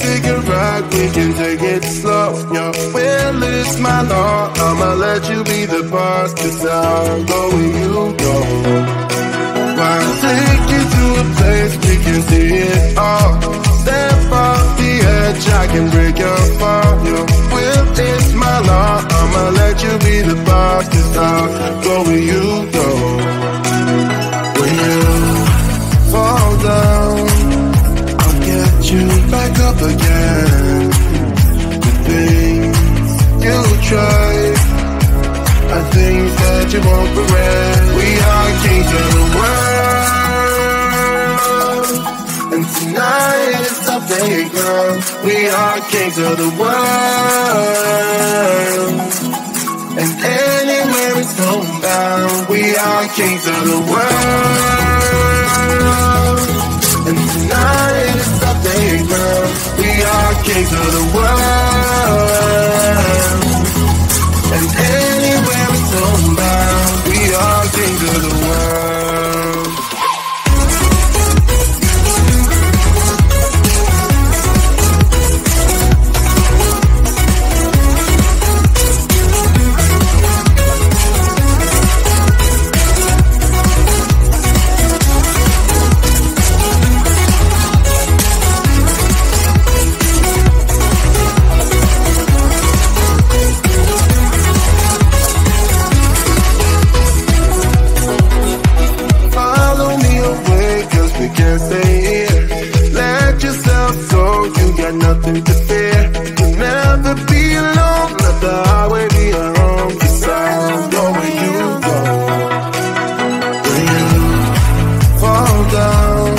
take a ride, we can take it slow. Your will is my law, I'ma let you be the boss, 'cause I'll go where you go. I'll take you to a place we can see it all. Step off the edge, I can break your fall. Your will is my law, I'ma let you be the boss, 'cause I'll go where you go. When you fall down, I'll get you back up again. The things you try are things that you won't regret. We are kings of the world, and tonight is our playground. We are kings of the world, and anywhere it's homebound. We are kings of the world, and tonight is our playground. We are kings of the world, and anywhere it's homebound. We are kings of the world. Can't stay here. Let yourself go, you got nothing to fear. You'll never be alone, let the highway be your home. 'Cause I'll go where you go. When you fall down,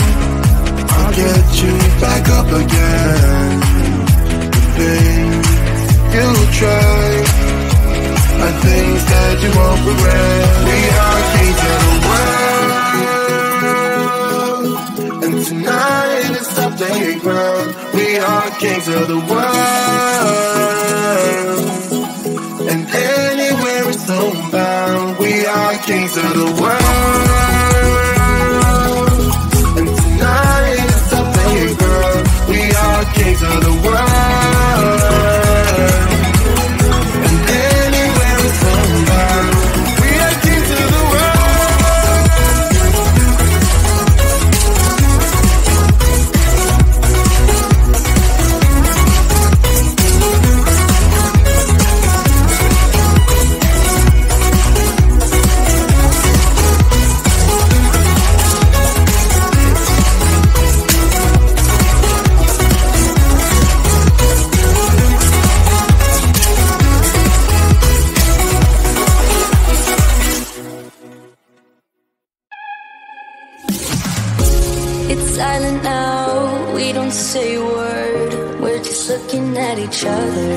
I'll get you back up again. The things you try are things that you won't regret. We are kings of the world, and tonight is our playground. We are kings of the world, and anywhere it's homebound. We are kings of the world, and tonight is our playground. We are kings of the world, and anywhere it's homebound. We are kings of the world. It's silent now, we don't say a word. We're just looking at each other.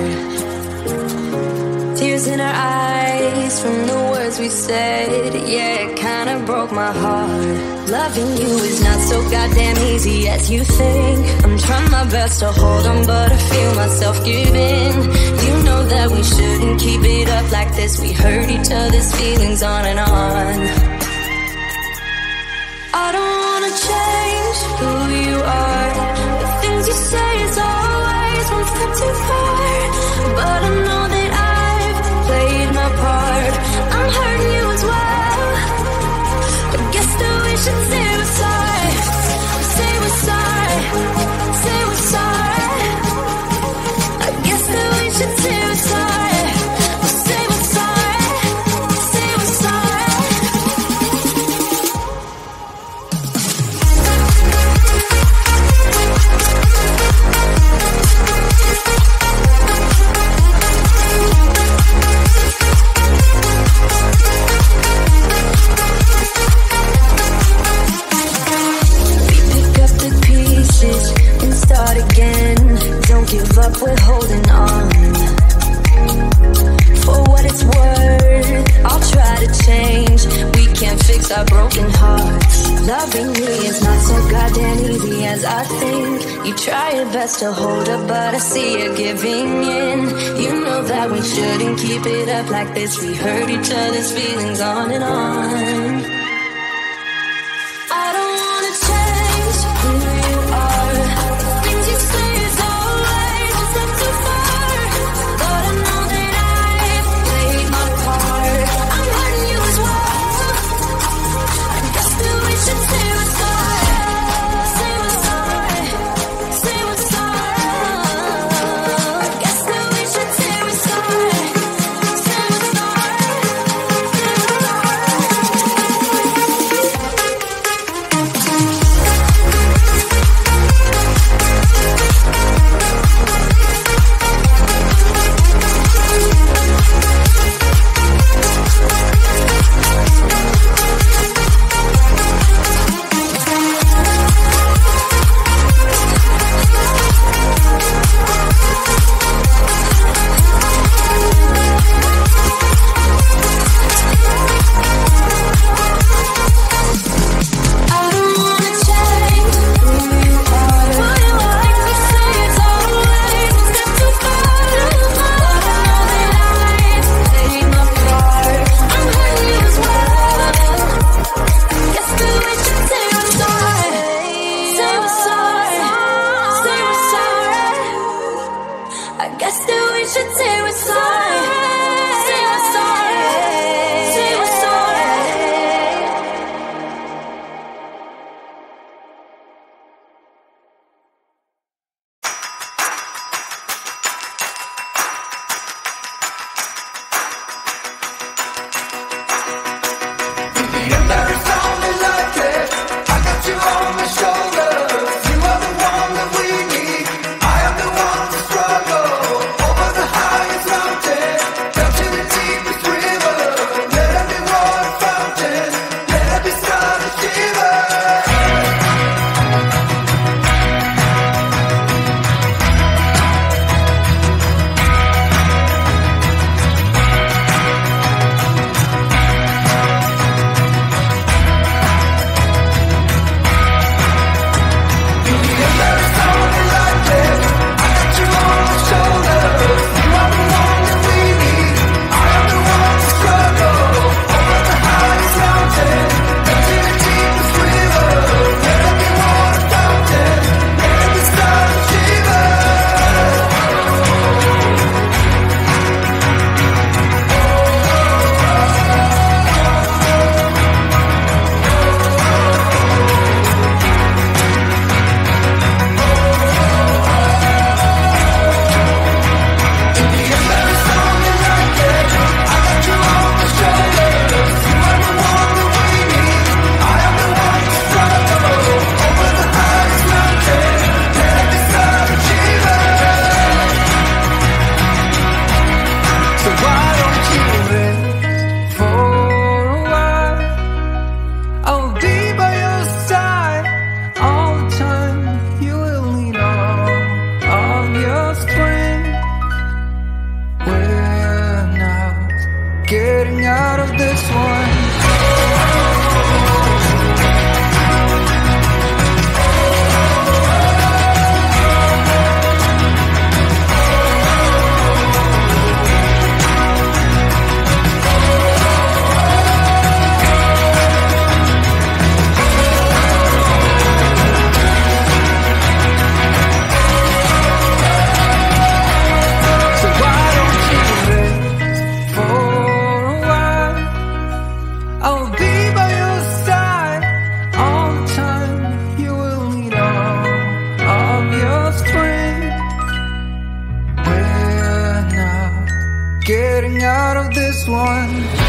Tears in our eyes from the words we said. Yeah, it kinda broke my heart. Loving you is not so goddamn easy as you think. I'm trying my best to hold on, but I feel myself giving. You know that we shouldn't keep it up like this. We hurt each other's feelings on and on. I don't wanna change who you are. The things you say is always one step too far. But I know that I've played my part. I'm hurting you as well. I guess that we should say we're sorry. Say we're sorry. Say we're sorry. I guess that we should say we're sorry. Say we're sorry. Say we're sorry. And start again. Don't give up, we're holding on. For what it's worth, I'll try to change. We can't fix our broken hearts. Loving me is not so goddamn easy as I think. You try your best to hold up, but I see you giving in. You know that we shouldn't keep it up like this. We hurt each other's feelings on and on. I don't wanna change who you are. The things you say is always still we should say we're sorry. Say we're sorry. Say we're sorry. Getting out of this one.